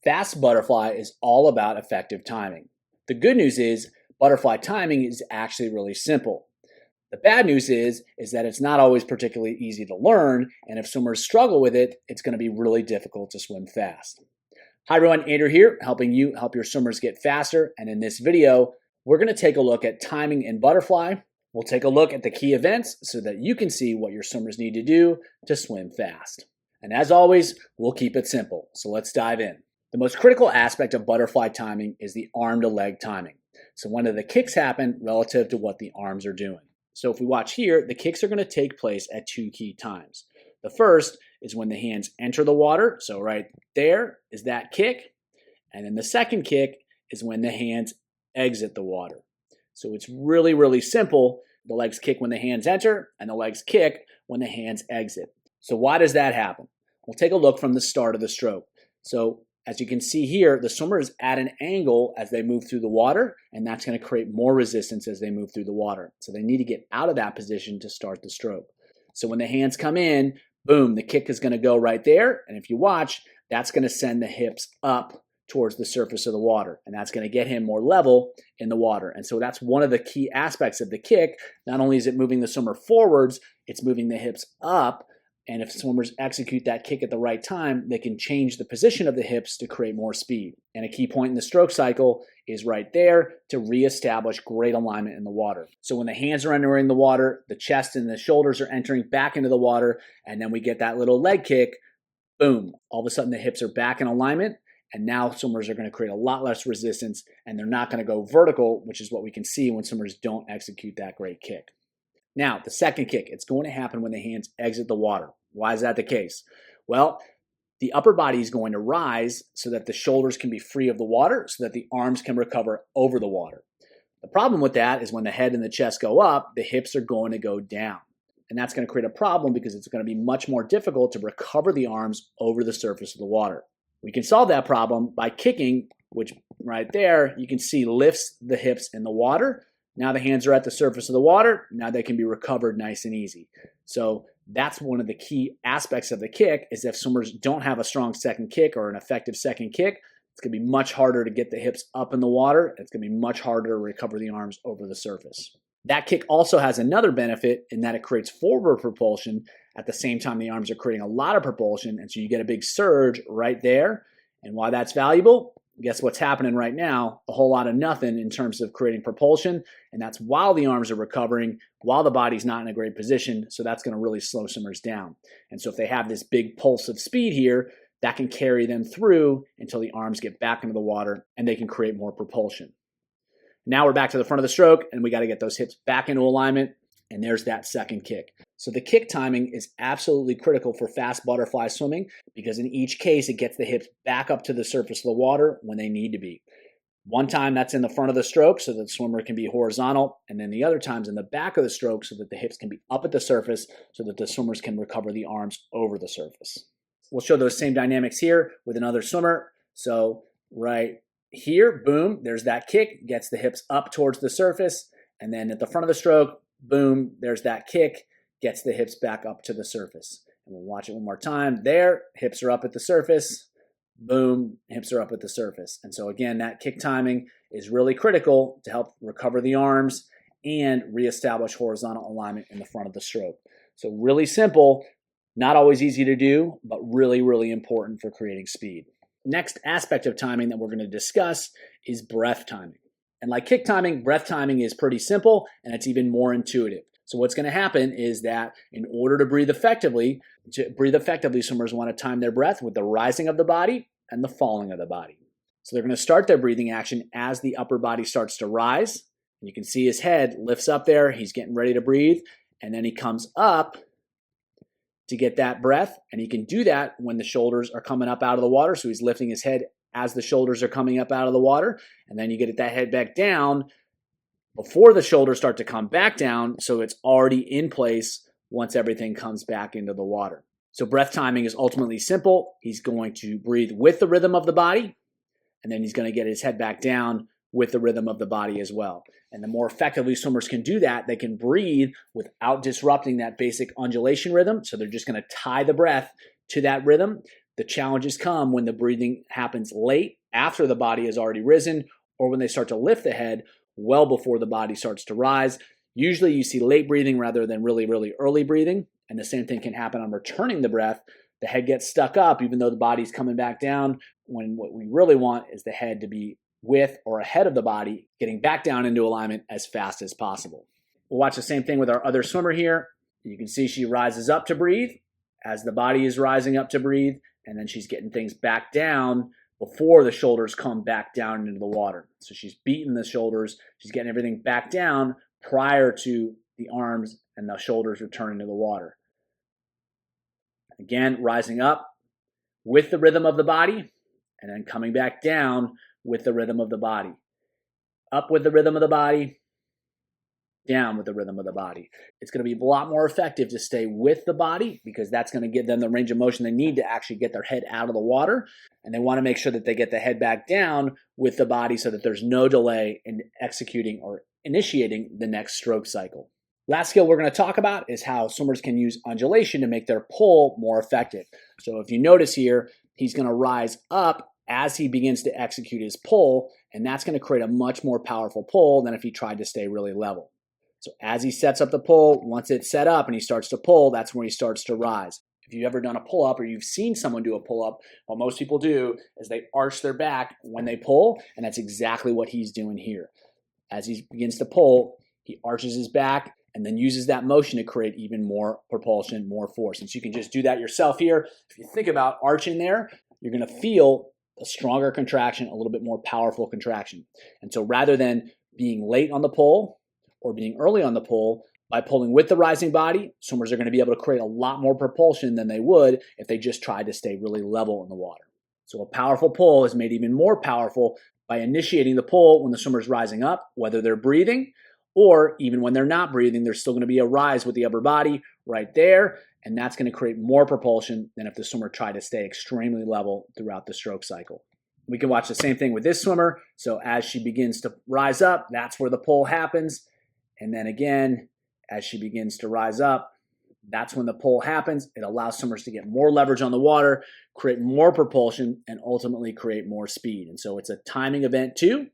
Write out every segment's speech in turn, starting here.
Fast butterfly is all about effective timing. The good news is butterfly timing is actually really simple. The bad news is that it's not always particularly easy to learn, and if swimmers struggle with it, it's going to be really difficult to swim fast. Hi everyone, Andrew here, helping you help your swimmers get faster, and in this video, we're going to take a look at timing in butterfly. We'll take a look at the key events so that you can see what your swimmers need to do to swim fast. And as always, we'll keep it simple, so let's dive in. The most critical aspect of butterfly timing is the arm to leg timing. So when do the kicks happen relative to what the arms are doing? So if we watch here, the kicks are going to take place at two key times. The first is when the hands enter the water. So right there is that kick. And then the second kick is when the hands exit the water. So it's really, really simple. The legs kick when the hands enter and the legs kick when the hands exit. So why does that happen? We'll take a look from the start of the stroke. So as you can see here, the swimmer is at an angle as they move through the water, and that's going to create more resistance as they move through the water. So they need to get out of that position to start the stroke. So when the hands come in, boom, the kick is going to go right there. And if you watch, that's going to send the hips up towards the surface of the water, and that's going to get him more level in the water. And so that's one of the key aspects of the kick. Not only is it moving the swimmer forwards, it's moving the hips up. And if swimmers execute that kick at the right time, they can change the position of the hips to create more speed. And a key point in the stroke cycle is right there to reestablish great alignment in the water. So when the hands are entering the water, the chest and the shoulders are entering back into the water, and then we get that little leg kick, boom, all of a sudden the hips are back in alignment, and now swimmers are going to create a lot less resistance, and they're not going to go vertical, which is what we can see when swimmers don't execute that great kick. Now, the second kick, it's going to happen when the hands exit the water. Why is that the case? Well, the upper body is going to rise so that the shoulders can be free of the water so that the arms can recover over the water. The problem with that is when the head and the chest go up, the hips are going to go down. And that's going to create a problem because it's going to be much more difficult to recover the arms over the surface of the water. We can solve that problem by kicking, which right there, you can see lifts the hips in the water. Now the hands are at the surface of the water. Now they can be recovered nice and easy. So that's one of the key aspects of the kick is if swimmers don't have a strong second kick or an effective second kick, it's going to be much harder to get the hips up in the water. It's going to be much harder to recover the arms over the surface. That kick also has another benefit in that it creates forward propulsion. At the same time, the arms are creating a lot of propulsion, and so you get a big surge right there. And why that's valuable? Guess what's happening right now? A whole lot of nothing in terms of creating propulsion, and that's while the arms are recovering, while the body's not in a great position, so that's going to really slow swimmers down. And so if they have this big pulse of speed here, that can carry them through until the arms get back into the water and they can create more propulsion. Now we're back to the front of the stroke, and we got to get those hips back into alignment, and there's that second kick. So the kick timing is absolutely critical for fast butterfly swimming because in each case, it gets the hips back up to the surface of the water when they need to be. One time that's in the front of the stroke so that the swimmer can be horizontal, and then the other time's in the back of the stroke so that the hips can be up at the surface so that the swimmers can recover the arms over the surface. We'll show those same dynamics here with another swimmer. So right here, boom, there's that kick, gets the hips up towards the surface, and then at the front of the stroke, boom, there's that kick, gets the hips back up to the surface. And we'll watch it one more time. There, hips are up at the surface. Boom, hips are up at the surface. And so again, that kick timing is really critical to help recover the arms and reestablish horizontal alignment in the front of the stroke. So really simple, not always easy to do, but really, really important for creating speed. Next aspect of timing that we're going to discuss is breath timing. And like kick timing, breath timing is pretty simple, and it's even more intuitive. So what's going to happen is that in order to breathe effectively, swimmers want to time their breath with the rising of the body and the falling of the body. So they're going to start their breathing action as the upper body starts to rise. And you can see his head lifts up there. He's getting ready to breathe. And then he comes up to get that breath. And he can do that when the shoulders are coming up out of the water. So he's lifting his head as the shoulders are coming up out of the water. And then you get that head back down before the shoulders start to come back down, so it's already in place once everything comes back into the water. So breath timing is ultimately simple. He's going to breathe with the rhythm of the body, and then he's going to get his head back down with the rhythm of the body as well. And the more effectively swimmers can do that, they can breathe without disrupting that basic undulation rhythm. So they're just going to tie the breath to that rhythm. The challenges come when the breathing happens late after the body has already risen, or when they start to lift the head well before the body starts to rise. Usually you see late breathing rather than really, really early breathing. And the same thing can happen on returning the breath. The head gets stuck up even though the body's coming back down, when what we really want is the head to be with or ahead of the body, getting back down into alignment as fast as possible. We'll watch the same thing with our other swimmer here. You can see she rises up to breathe as the body is rising up to breathe, and then she's getting things back down before the shoulders come back down into the water. So she's beating the shoulders, she's getting everything back down prior to the arms and the shoulders returning to the water. Again, rising up with the rhythm of the body, and then coming back down with the rhythm of the body. Up with the rhythm of the body, down with the rhythm of the body. It's going to be a lot more effective to stay with the body, because that's going to give them the range of motion they need to actually get their head out of the water. And they want to make sure that they get the head back down with the body so that there's no delay in executing or initiating the next stroke cycle. Last skill we're going to talk about is how swimmers can use undulation to make their pull more effective. So if you notice here, he's going to rise up as he begins to execute his pull, and that's going to create a much more powerful pull than if he tried to stay really level. So as he sets up the pull, once it's set up and he starts to pull, that's when he starts to rise. If you've ever done a pull-up or you've seen someone do a pull-up, what most people do is they arch their back when they pull, and that's exactly what he's doing here. As he begins to pull, he arches his back and then uses that motion to create even more propulsion, more force. And so you can just do that yourself here. If you think about arching there, you're going to feel a stronger contraction, a little bit more powerful contraction. And so rather than being late on the pull or being early on the pull, by pulling with the rising body, swimmers are going to be able to create a lot more propulsion than they would if they just tried to stay really level in the water. So a powerful pull is made even more powerful by initiating the pull when the swimmer is rising up, whether they're breathing or even when they're not breathing. There's still going to be a rise with the upper body right there, and that's going to create more propulsion than if the swimmer tried to stay extremely level throughout the stroke cycle. We can watch the same thing with this swimmer. So as she begins to rise up, that's where the pull happens. And then again, as she begins to rise up, that's when the pull happens. It allows swimmers to get more leverage on the water, create more propulsion, and ultimately create more speed. And so it's a timing event too.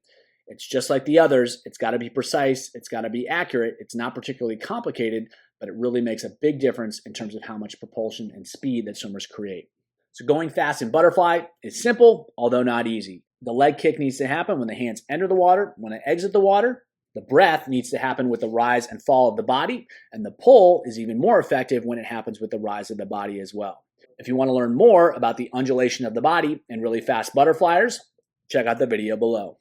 It's just like the others. It's got to be precise. It's got to be accurate. It's not particularly complicated, but it really makes a big difference in terms of how much propulsion and speed that swimmers create. So going fast in butterfly is simple, although not easy. The leg kick needs to happen when the hands enter the water. When they exit the water, the breath needs to happen with the rise and fall of the body, and the pull is even more effective when it happens with the rise of the body as well. If you want to learn more about the undulation of the body and really fast butterflyers, check out the video below.